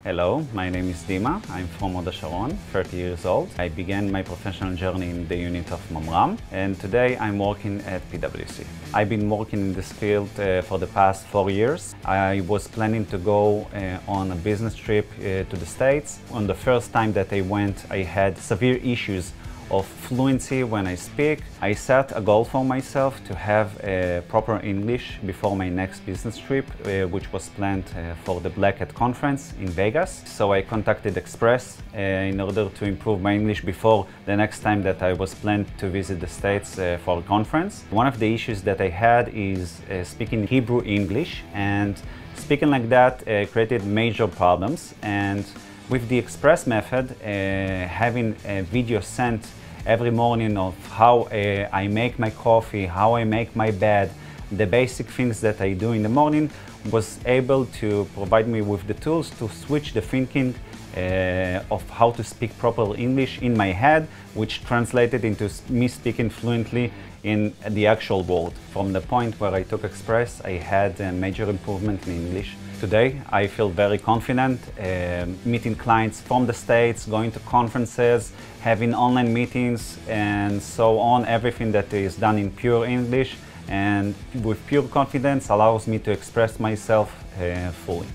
Hello, my name is Dima. I'm from Hod HaSharon, 30 years old. I began my professional journey in the unit of Mamram, and today I'm working at PwC. I've been working in this field for the past 4 years. I was planning to go on a business trip to the States. On the first time that I went, I had severe issues of fluency when I speak. I set a goal for myself to have proper English before my next business trip, which was planned for the Black Hat conference in Vegas. So I contacted Express in order to improve my English before the next time that I was planned to visit the States for a conference. One of the issues that I had is speaking Hebrew English, and speaking like that created major problems. And with the Express method, having a video sent every morning of how I make my coffee, how I make my bed, the basic things that I do in the morning, was able to provide me with the tools to switch the thinking of how to speak proper English in my head, which translated into me speaking fluently in the actual world. From the point where I took Express, I had a major improvement in English. Today, I feel very confident meeting clients from the States, going to conferences, having online meetings, and so on. Everything that is done in pure English and with pure confidence allows me to express myself fully.